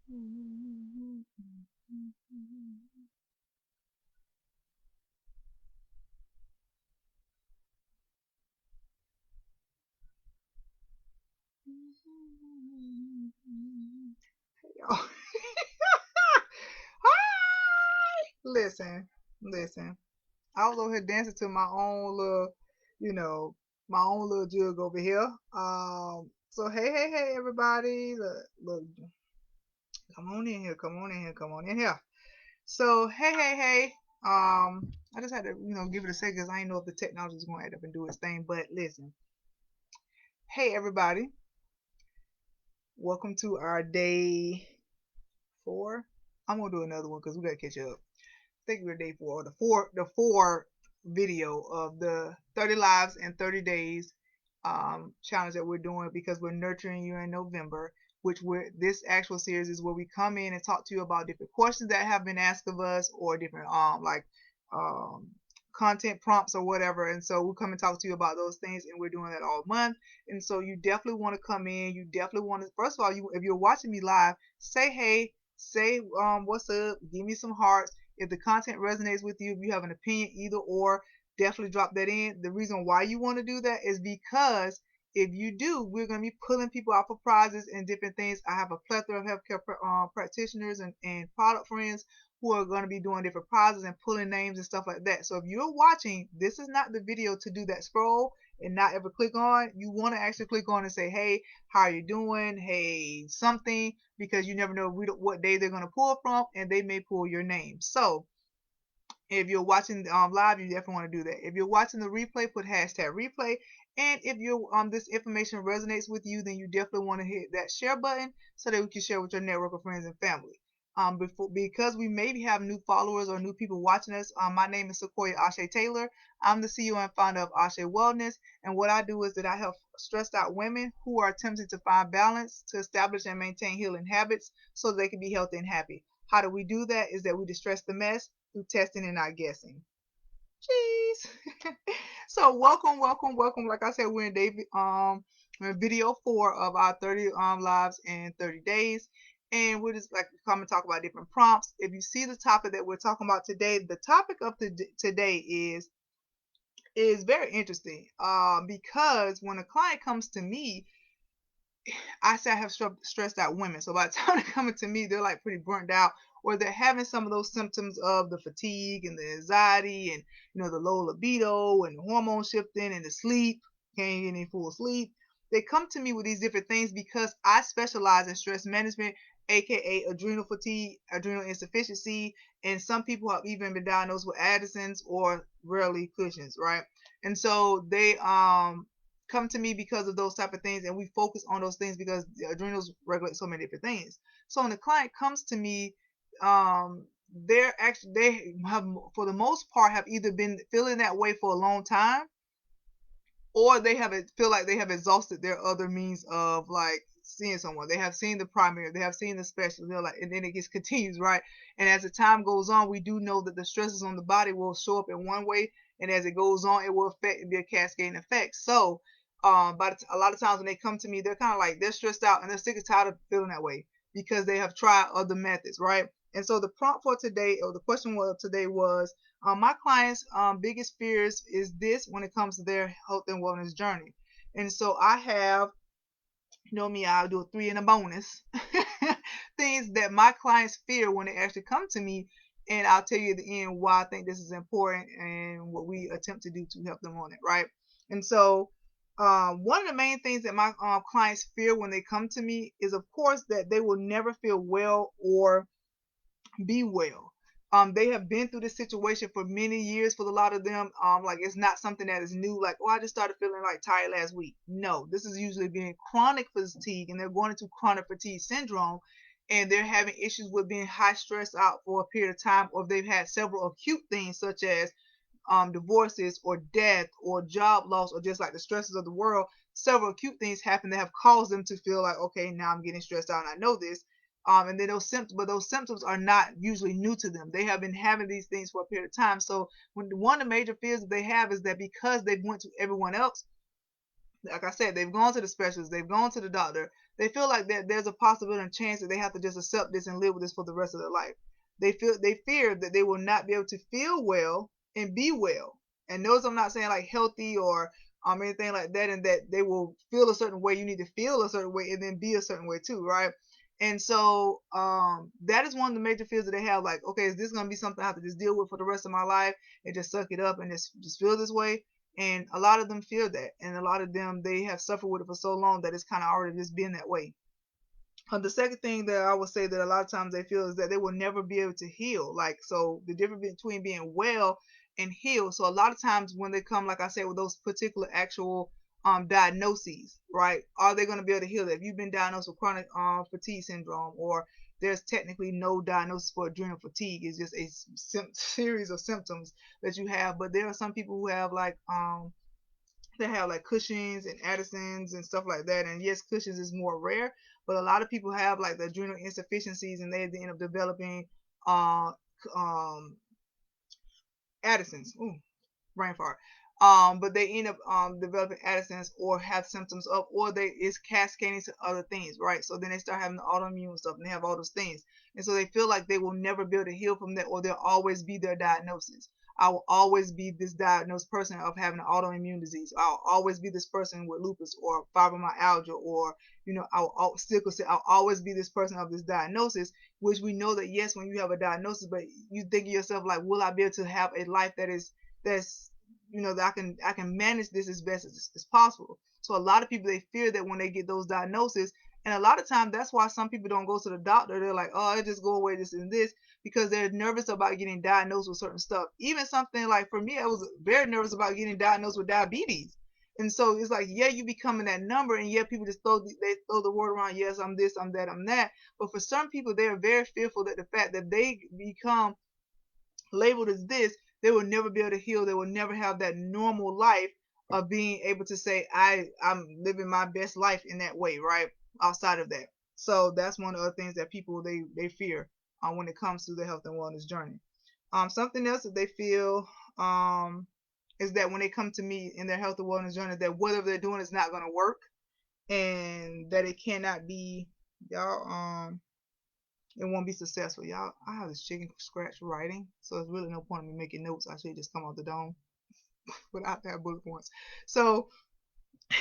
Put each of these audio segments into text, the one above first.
Y'all. Hi. Listen. I was over here dancing to my own little, you know, my own little jug over here. So hey, everybody. Look, come on in here, come on in here. So hey. I just had to, give it a second because I didn't know if the technology was going to add up and do its thing. But listen, hey everybody, welcome to our day 4. I'm gonna do another one because we gotta catch up. I think we're day 4, or the four video of the 30 lives in 30 days challenge that we're doing because we're nurturing you in November. Which we're this actual series is where we come in and talk to you about different questions that have been asked of us or different um content prompts or whatever. And so we'll come and talk to you about those things, and we're doing that all month. And so you definitely want to come in. You definitely want to, first of all, if you're watching me live, say hey, say what's up, give me some hearts. If the content resonates with you, if you have an opinion, either or, definitely drop that in. The reason why you want to do that is because if you do, we're going to be pulling people out for prizes and different things. I have a plethora of healthcare practitioners and product friends who are going to be doing different prizes and pulling names and stuff like that. So if you're watching, this is not the video to do that scroll and not ever click on. You want to actually click on and say, hey, how are you doing? Hey, something, because you never know what day they're going to pull from, and they may pull your name. So if you're watching live, you definitely want to do that. If you're watching the replay, put hashtag replay. And if this information resonates with you, then you definitely want to hit that share button so that we can share with your network of friends and family. Because we maybe have new followers or new people watching us. My name is Sequoia Ashe Taylor. I'm the CEO and founder of Ashe Wellness, and what I do is that I help stressed out women who are attempting to find balance to establish and maintain healing habits so they can be healthy and happy. How do we do that? Is that we distress the mess through testing and not guessing. Jeez. So welcome. Like I said, we're in video 4 of our 30 lives in 30 days. And we're just like come and talk about different prompts. If you see the topic that we're talking about today, the topic of today is very interesting. Because when a client comes to me, I say I have stressed out women. So by the time they're coming to me, they're like pretty burnt out, or they're having some of those symptoms of the fatigue and the anxiety, and the low libido and the hormone shifting and the sleep, can't get any full sleep. They come to me with these different things because I specialize in stress management, aka adrenal fatigue, adrenal insufficiency, and some people have even been diagnosed with Addison's or rarely Cushing's, right? And so they come to me because of those type of things, and we focus on those things because the adrenals regulate so many different things. So when the client comes to me, they have, for the most part, have either been feeling that way for a long time, or they have feel like they have exhausted their other means of like seeing someone. They have seen the primary, they have seen the specialist. They're like, and then it just continues, right? And as the time goes on, we do know that the stresses on the body will show up in one way, and as it goes on, it will affect, be a cascading effect. So, but a lot of times when they come to me, they're kind of like they're stressed out and they're sick and tired of feeling that way because they have tried other methods, right? And so the prompt for today, or the question was today was, my clients' biggest fears is this when it comes to their health and wellness journey. And so I have, me, I'll do a 3 and a bonus things that my clients fear when they actually come to me. And I'll tell you at the end why I think this is important and what we attempt to do to help them on it, right? And so, one of the main things that my clients fear when they come to me is, of course, that they will never feel well or be well. They have been through this situation for many years for a lot of them. Like it's not something that is new, like, oh, I just started feeling like tired last week. No, this is usually being chronic fatigue, and they're going into chronic fatigue syndrome, and they're having issues with being high stress out for a period of time, or they've had several acute things such as divorces or death or job loss, or just like the stresses of the world. Several acute things happen that have caused them to feel like, okay, now I'm getting stressed out and I know this. And then those symptoms, but those symptoms are not usually new to them. They have been having these things for a period of time. So one of the major fears that they have is that because they've went to everyone else, like I said, they've gone to the specialist, they've gone to the doctor. They feel like that there's a possibility and chance that they have to just accept this and live with this for the rest of their life. They fear that they will not be able to feel well and be well. And notice I'm not saying like healthy or anything like that, and that they will feel a certain way. You need to feel a certain way and then be a certain way too, right? And so that is one of the major fears that they have. Like, okay, is this gonna be something I have to just deal with for the rest of my life and just suck it up and just feel this way? And a lot of them feel that, and a lot of them, they have suffered with it for so long that it's kind of already just been that way. The second thing that I would say that a lot of times they feel is that they will never be able to heal. Like, so the difference between being well and heal. So a lot of times when they come, like I said, with those particular actual diagnoses, right? Are they going to be able to heal that? If you've been diagnosed with chronic fatigue syndrome, or there's technically no diagnosis for adrenal fatigue, it's just a series of symptoms that you have. But there are some people who have like they have like Cushing's and Addison's and stuff like that. And yes, Cushing's is more rare, but a lot of people have like the adrenal insufficiencies, and they end up developing uh um Addison's. Ooh, brain fart. But they end up developing Addison's or have symptoms of, or they it's cascading to other things, right? So then they start having the autoimmune stuff and they have all those things. And so they feel like they will never be able to heal from that, or there'll always be their diagnosis. I will always be this diagnosed person of having an autoimmune disease. I'll always be this person with lupus or fibromyalgia, or I'll sickle cell. I'll always be this person of this diagnosis, which we know that yes, when you have a diagnosis, but you think of yourself like, will I be able to have a life that's that I can manage this as best as possible. So a lot of people, they fear that when they get those diagnoses, and a lot of times that's why some people don't go to the doctor. They're like, oh, it just go away, this and this, because they're nervous about getting diagnosed with certain stuff. Even something like, for me, I was very nervous about getting diagnosed with diabetes. And so it's like, yeah, you becoming that number, and yeah, people just they throw the word around. Yes, I'm this, I'm that, I'm that. But for some people, they are very fearful that the fact that they become labeled as this, they will never be able to heal. They will never have that normal life of being able to say, I'm living my best life in that way, right? Outside of that. So that's one of the things that people they fear when it comes to the health and wellness journey. Something else that they feel is that when they come to me in their health and wellness journey, that whatever they're doing is not going to work, and that it cannot be, y'all, it won't be successful. Y'all, I have this chicken scratch writing, so there's really no point in me making notes. I should just come off the dome without that bullet points. So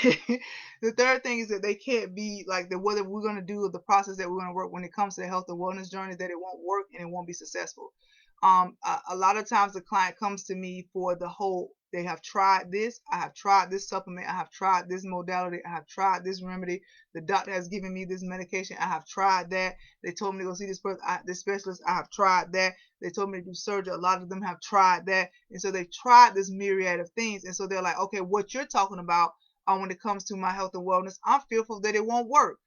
the third thing is that they can't be like the whether we're going to do the process that we're going to work when it comes to the health and wellness journey, that it won't work and it won't be successful. A lot of times the client comes to me for the whole, they have tried this, I have tried this supplement, I have tried this modality, I have tried this remedy, the doctor has given me this medication, I have tried that, they told me to go see this person, this specialist, I have tried that, they told me to do surgery, a lot of them have tried that. And so they tried this myriad of things, and so they're like, okay, what you're talking about when it comes to my health and wellness, I'm fearful that it won't work.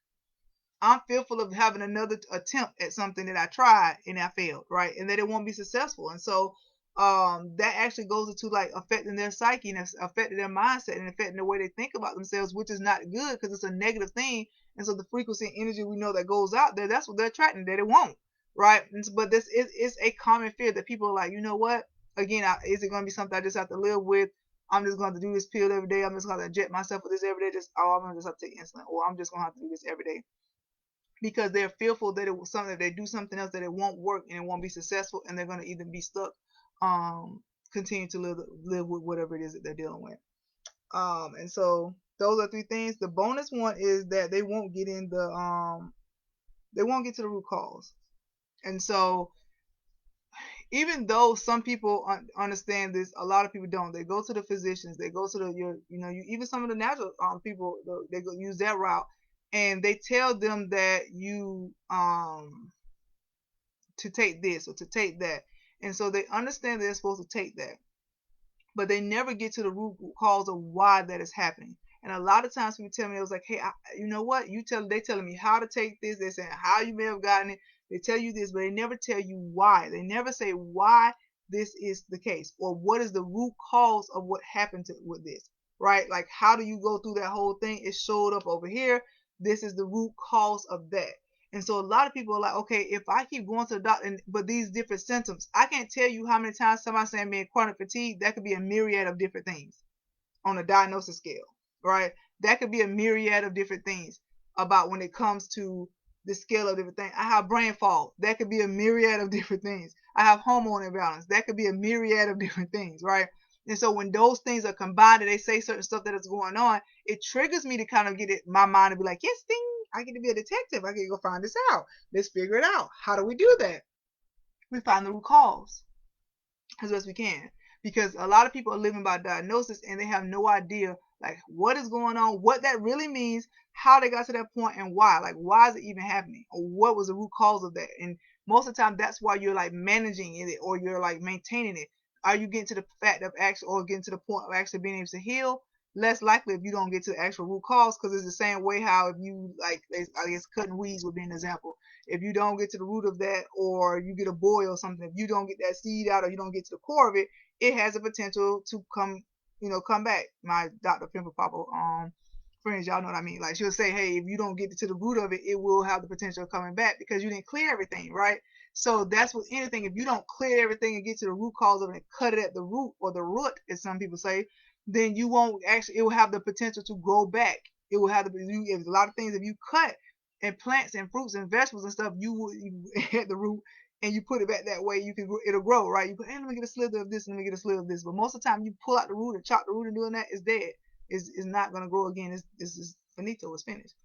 I'm fearful of having another attempt at something that I tried and I failed, right? And that it won't be successful. And so that actually goes into like affecting their psyche and affecting their mindset and affecting the way they think about themselves, which is not good because it's a negative thing. And so the frequency and energy we know that goes out there, that's what they're attracting, that it won't, right? But this is a common fear that people are like, you know what? Again, is it going to be something I just have to live with? I'm just going to do this pill every day. I'm just going to inject myself with this every day. I'm going to just have to take insulin, or I'm just going to have to do this every day, because they're fearful that it will something, if they do something else, that it won't work and it won't be successful, and they're going to either be stuck, um, continue to live with whatever it is that they're dealing with. And so those are three things. The bonus one is that they won't get in they won't get to the root cause. And so even though some people understand this, a lot of people don't. They go to the physicians, they go to even some of the natural people, they go use that route, and they tell them that you to take this or to take that, and so they understand they're supposed to take that, but they never get to the root cause of why that is happening. And a lot of times people tell me, it was like, hey, you know what? They telling me how to take this. They're saying how you may have gotten it. They tell you this, but they never tell you why. They never say why this is the case, or what is the root cause of what happened with this, right? Like, how do you go through that whole thing? It showed up over here. This is the root cause of that. And so a lot of people are like, okay, if I keep going to the doctor, but these different symptoms, I can't tell you how many times somebody's saying being chronic fatigue, that could be a myriad of different things on a diagnosis scale, right? That could be a myriad of different things about when it comes to the scale of different things. I have brain fog. That could be a myriad of different things. I have hormone imbalance. That could be a myriad of different things, right? And so when those things are combined and they say certain stuff that is going on, it triggers me to kind of get it my mind to be like, yes, ding, I get to be a detective. I get to go find this out. Let's figure it out. How do we do that? We find the root cause as best we can, because a lot of people are living by diagnosis and they have no idea like what is going on, what that really means, how they got to that point, and why. Like, why is it even happening, or what was the root cause of that? And most of the time, that's why you're like managing it or you're like maintaining it. Are you getting to the fact of actually, or getting to the point of actually being able to heal? Less likely if you don't get to the actual root cause, because it's the same way how if you like, I guess cutting weeds would be an example. If you don't get to the root of that, or you get a boil or something, if you don't get that seed out or you don't get to the core of it, it has a potential to come, come back. My Dr. Pimple Popper friends, y'all know what I mean. Like, she'll say, hey, if you don't get to the root of it, it will have the potential of coming back because you didn't clear everything, right? So that's with anything. If you don't clear everything and get to the root cause of it and cut it at the root, or the root, as some people say, then you won't actually. It will have the potential to grow back. It will have the. If a lot of things, if you cut and plants and fruits and vegetables and stuff, you at the root and you put it back that way, it'll grow, right? You put, hey, let me get a slither of this, let me get a slither of this. But most of the time, you pull out the root and chop the root and doing that, it's dead. It's not gonna grow again. It's finito. It's finished.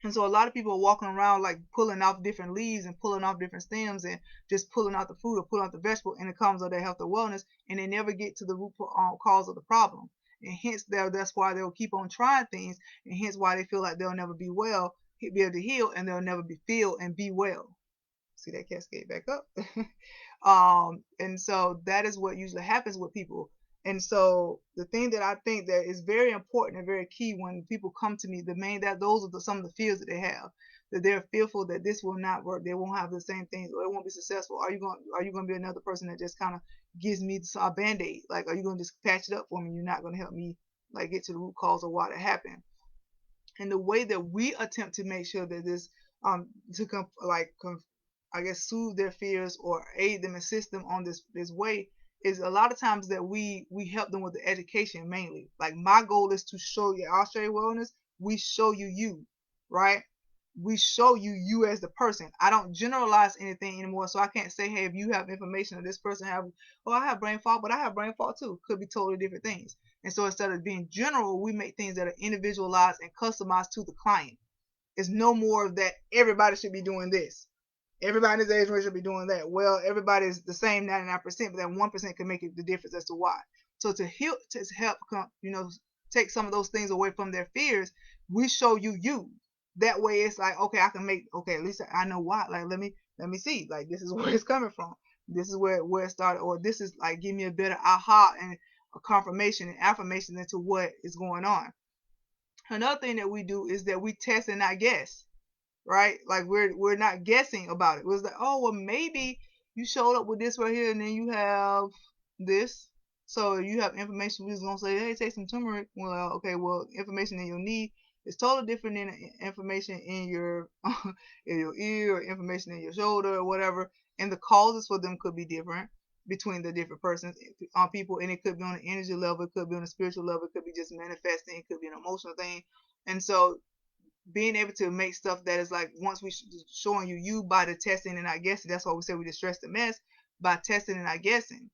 And so a lot of people are walking around like pulling off different leaves and pulling off different stems and just pulling out the fruit or pulling out the vegetable, and it comes of their health or wellness, and they never get to the root cause of the problem. And hence that's why they'll keep on trying things, and hence why they feel like they'll never be well, be able to heal, and they'll never be feel and be well. See that cascade back up. And so that is what usually happens with people. And so the thing that I think that is very important and very key when people come to me, those are some of the fears that they have, that they're fearful that this will not work, they won't have the same things, or it won't be successful. Are you going to be another person that just kind of gives me a band-aid? Like, are you going to just patch it up for me? You're not going to help me like get to the root cause of why that happened. And the way that we attempt to make sure that this to I guess soothe their fears or aid them, assist them on this way, is a lot of times that we help them with the education mainly. Like, my goal is to show you Australia Wellness. We show you, right? We show you as the person. I don't generalize anything anymore, so I can't say, hey, if you have information that this person have, well, I have brain fog, but I have brain fog too. Could be totally different things. And so instead of being general, we make things that are individualized and customized to the client. It's no more of that everybody should be doing this. Everybody in this age range should be doing that. Well, everybody is the same 99%, but that 1% can make the difference as to why. So to help, take some of those things away from their fears, we show you. That way, it's like, okay, I can make, okay, at least I know why. Like, let me see. Like, this is where it's coming from. This is where it started, or this is like, give me a better aha and a confirmation and affirmation into what is going on. Another thing that we do is that we test and not guess, right? Like, we're not guessing about it. It was like, oh, well, maybe you showed up with this right here, and then you have this. So you have information. We're just gonna say, hey, take some turmeric. Well, okay, well, information in your knee is totally different than information in your in your ear, or information in your shoulder, or whatever. And the causes for them could be different between the different persons, people, and it could be on an energy level, it could be on a spiritual level, it could be just manifesting, it could be an emotional thing. And so being able to make stuff that is like, once we showing you by the testing and not guessing, that's why we say we distress the mess by testing and not guessing.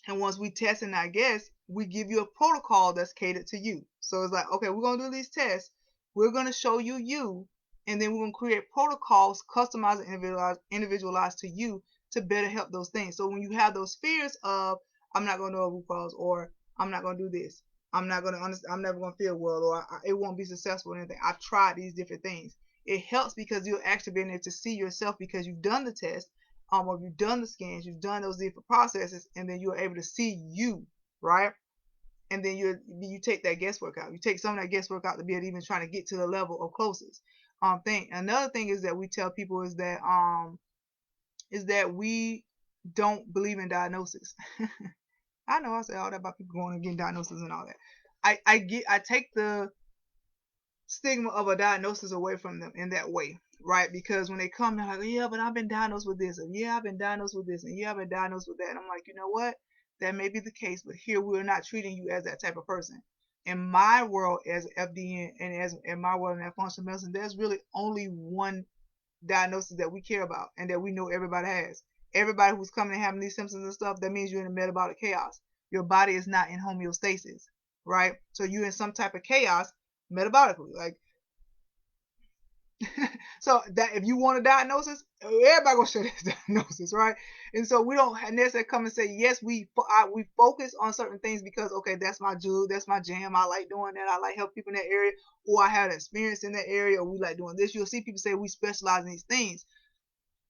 And once we test and not guess, we give you a protocol that's catered to you. So it's like, okay, we're gonna do these tests, we're gonna show you, and then we're gonna create protocols customized and individualized to you to better help those things. So when you have those fears of, I'm not gonna know a root cause, or I'm not gonna do this, I'm not gonna understand, I'm never gonna feel well, or it won't be successful or anything. I've tried these different things. It helps because you're actually being able to see yourself because you've done the test, or you've done the scans, you've done those different processes, and then you're able to see you, right? And then you take that guesswork out. You take some of that guesswork out to be able to even trying to get to the level of closest thing. Another thing is that we tell people is that we don't believe in diagnosis. I know I say all that about people going and getting diagnoses and all that. I take the stigma of a diagnosis away from them in that way, right? Because when they come, they're like, yeah, but I've been diagnosed with this, and yeah, I've been diagnosed with this, and yeah, I've been diagnosed with that. And I'm like, you know what? That may be the case, but here we're not treating you as that type of person. in my world as FDN and as in my world in that functional medicine, there's really only one diagnosis that we care about and that we know everybody has. Everybody who's coming and having these symptoms and stuff, that means you're in a metabolic chaos. Your body is not in homeostasis, right? So you're in some type of chaos metabolically. Like, so that if you want a diagnosis, everybody gonna share this diagnosis, right? And so we don't necessarily come and say yes. We focus on certain things because okay, that's my jewel, that's my jam. I like doing that. I like help people in that area, or I had experience in that area, or we like doing this. You'll see people say we specialize in these things,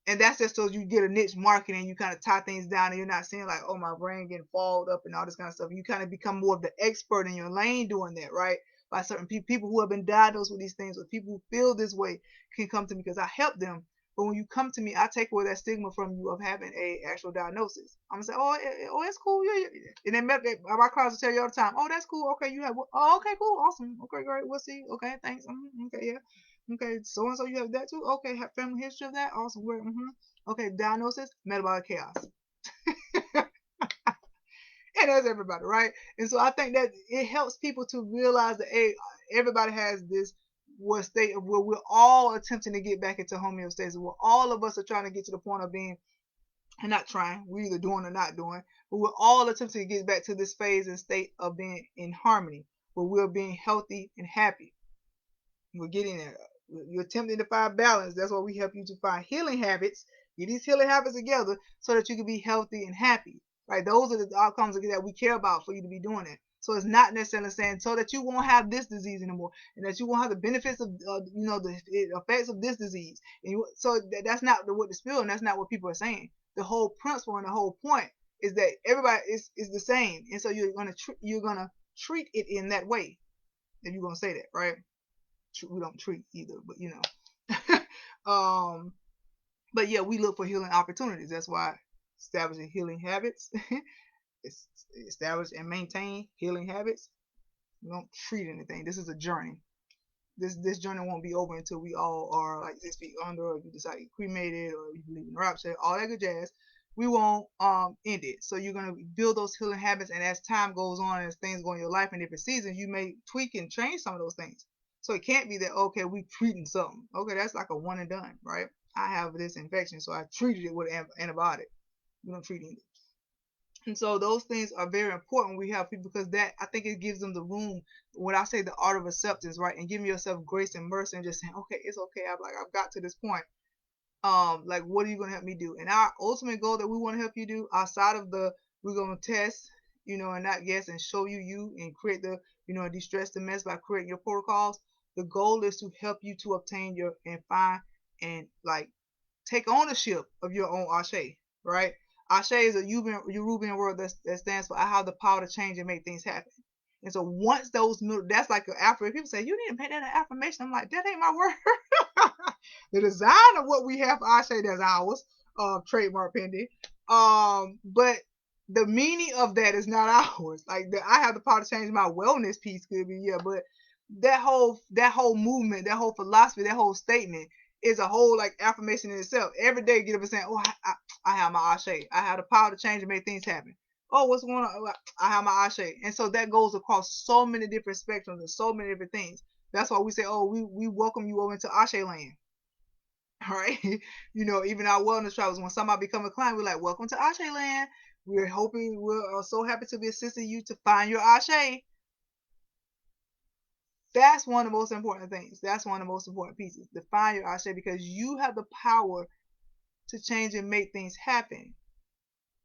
and that's just so you get a niche market and you kind of tie things down, and you're not seeing like, oh, my brain getting fogged up and all this kind of stuff. You kind of become more of the expert in your lane doing that, right? By certain people who have been diagnosed with these things, or people who feel this way can come to me because I help them. But when you come to me, I take away that stigma from you of having a actual diagnosis. I'm gonna say, oh, that's cool, yeah. And then my clients will tell you all the time, oh, that's cool, okay, you have, oh, okay, cool, awesome, okay, great, we'll see, okay, thanks, okay, yeah. Okay, so and so you have that too. Okay, have family history of that. Awesome. Where? Okay, diagnosis: metabolic chaos. And that's everybody, right? And so I think that it helps people to realize that hey, everybody has this what state of where we're all attempting to get back into homeostasis. Where all of us are trying to get to the point of being and not trying. We're either doing or not doing, but we're all attempting to get back to this phase and state of being in harmony, where we're being healthy and happy. We're getting there. You're attempting to find balance. That's why we help you to find healing habits. Get these healing habits together so that you can be healthy and happy. Right? Those are the outcomes that we care about for you to be doing it. So it's not necessarily saying so that you won't have this disease anymore, and that you won't have the benefits of the effects of this disease. So that's not what the spill, and that's not what people are saying. The whole principle and the whole point is that everybody is the same, and so you're gonna treat it in that way. If you're gonna say that, right? We don't treat either, but um, but yeah, we look for healing opportunities. That's why establishing healing habits, establish and maintain healing habits. We don't treat anything. This is a journey. This journey won't be over until we all are like 6 feet under, or you decide to cremate it, or you believe in rapture, all that good jazz. We won't end it. So you're gonna build those healing habits, and as time goes on, as things go in your life in different seasons, you may tweak and change some of those things. So it can't be that okay, we treating something. Okay, that's like a one and done, right? I have this infection, so I treated it with an antibiotic. We don't treat it. And so those things are very important. We have people because that I think it gives them the room. When I say the art of acceptance, right, and giving yourself grace and mercy, and just saying, okay, it's okay. I've got to this point. Like what are you gonna help me do? And our ultimate goal that we want to help you do outside of the we're gonna test, and not guess and show you and create the de-stress the mess by creating your protocols. The goal is to help you to obtain your and find and like take ownership of your own Ashe, right? Ashe is a Yoruban word that stands for I have the power to change and make things happen. And so once that's like an affirmation. People say you need to make that an affirmation. I'm like, that ain't my word. The design of what we have for Ashe, that's ours, trademark pending. But the meaning of that is not ours. Like I have the power to change my wellness piece could be, yeah, but that whole movement, that whole philosophy, that whole statement is a whole like affirmation in itself. Every day get up and saying, oh, I have my Ashe. I have the power to change and make things happen. Oh, what's going on? I have my Ashe. And so that goes across so many different spectrums and so many different things. That's why we say, oh, we welcome you over into Ashe land. All right. Even our wellness travels, when somebody become a client, we're like, welcome to Ashe land. We're so happy to be assisting you to find your Ashe. That's one of the most important things. That's one of the most important pieces. To find your Ashe, because you have the power to change and make things happen.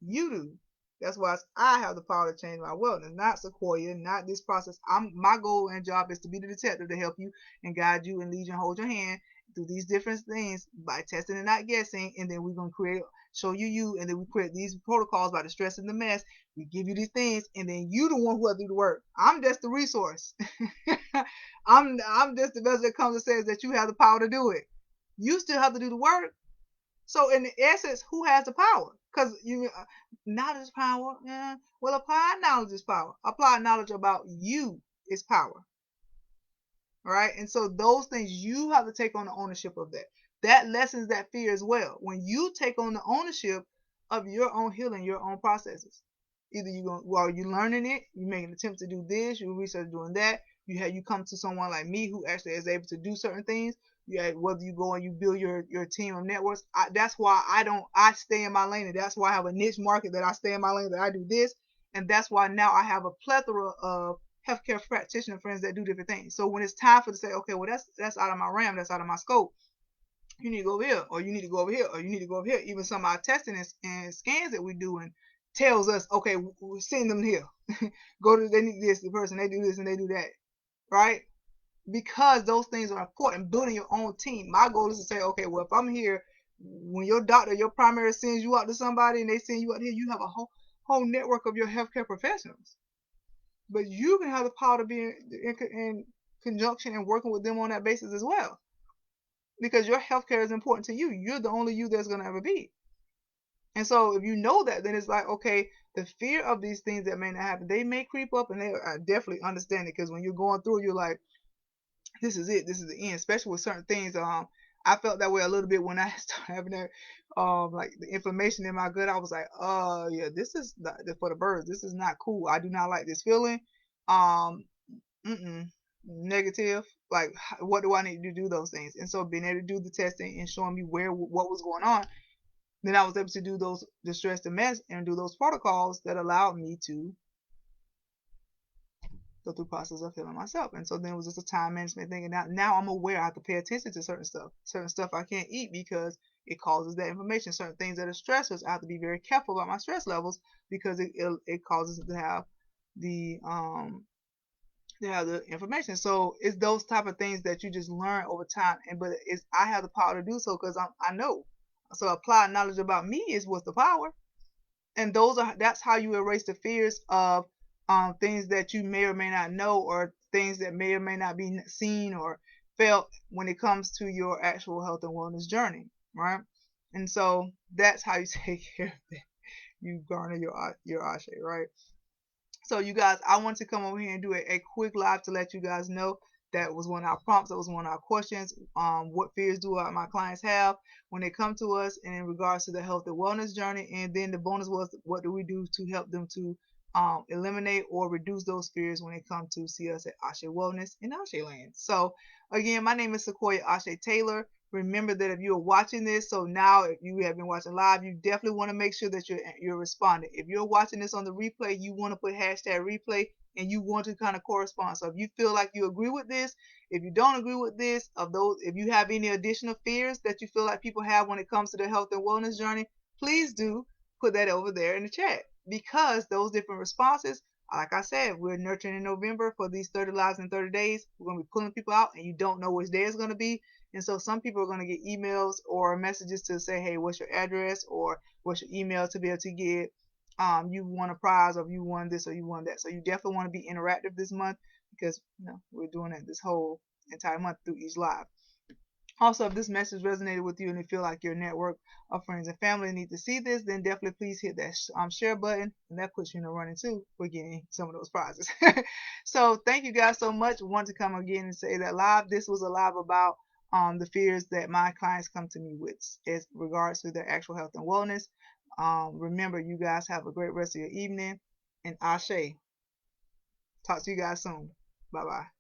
You do. That's why I have the power to change my wellness, not Sequoia, not this process. My goal and job is to be the detective to help you and guide you and lead you and hold your hand through these different things by testing and not guessing. And then we're gonna show you, and then we create these protocols by the stress and the mess. We give you these things, and then you the one who has to do the work. I'm just the resource. I'm just the vessel that comes and says that you have the power to do it. You still have to do the work. So in essence, who has the power? Because knowledge is power. Yeah. Well, applied knowledge is power. Applied knowledge about you is power. All right. And so those things you have to take on the ownership of that. That lessens that fear as well. When you take on the ownership of your own healing, your own processes. Either you going while you learning it, you make an attempt to do this, you research doing that. You come to someone like me who actually is able to do certain things. Whether you go and you build your team of networks. That's why I stay in my lane, and that's why I have a niche market that I stay in my lane, that I do this, and that's why now I have a plethora of healthcare practitioner friends that do different things. So when it's time for to say, okay, well that's out of my realm, that's out of my scope, you need to go over here, or you need to go over here, or you need to go over here. Even some of our testing and scans that we do and tells us, okay, we're sending them here. Go to, they need this, the person, they do this and they do that, right? Because those things are important. Building your own team. My goal is to say, okay, well, if I'm here, when your doctor, your primary sends you out to somebody and they send you out here, you have a whole network of your healthcare professionals. But you can have the power to be in conjunction and working with them on that basis as well, because your healthcare is important to you. You're the only you that's going to ever be. And so if you know that, then it's like, okay, the fear of these things that may not happen, they may creep up, and I definitely understand it, because when you're going through, you're like, this is it, this is the end, especially with certain things. I felt that way a little bit when I started having that, like the inflammation in my gut. I was like, yeah, this is for the birds. This is not cool. I do not like this feeling. Um, negative. Like, what do I need to do those things? And so being able to do the testing and showing me what was going on, then I was able to do those distress and mess and do those protocols that allowed me to go through the process of healing myself. And so then it was just a time management thing. And now I'm aware I have to pay attention to certain stuff. Certain stuff I can't eat because it causes that inflammation. Certain things that are stressors, I have to be very careful about my stress levels, because it causes it to have the information. So it's those type of things that you just learn over time. And but it's I have the power to do so because I know. So applied knowledge about me is what's the power. And that's how you erase the fears of things that you may or may not know, or things that may or may not be seen or felt when it comes to your actual health and wellness journey, right? And so that's how you take care of it. You garner your ashe, right? So you guys, I want to come over here and do a quick live to let you guys know that was one of our prompts. That was one of our questions. What fears do my clients have when they come to us, and in regards to the health and wellness journey? And then the bonus was, what do we do to help them to eliminate or reduce those fears when they come to see us at Ashe Wellness in Ashe Land. So again, my name is Sequoia Ashe Taylor. Remember that if you're watching this, so now if you have been watching live, you definitely want to make sure that you're responding. If you're watching this on the replay, you want to put hashtag replay, and you want to kind of correspond. So if you feel like you agree with this, if you don't agree with this, if you have any additional fears that you feel like people have when it comes to the health and wellness journey, please do put that over there in the chat, because those different responses, like I said, we're nurturing in November for these 30 lives in 30 days. We're going to be pulling people out, and you don't know which day it's going to be. And so some people are going to get emails or messages to say, hey, what's your address, or what's your email, to be able to get you won a prize, or you won this or you won that. So you definitely want to be interactive this month, because we're doing it this whole entire month through each live. Also, if this message resonated with you and you feel like your network of friends and family need to see this, then definitely please hit that share button, and that puts you in the running too for getting some of those prizes. So thank you guys so much. Want to come again and say that live. This was a live about the fears that my clients come to me with as regards to their actual health and wellness. Remember, you guys have a great rest of your evening, and Ashe. Talk to you guys soon. Bye bye.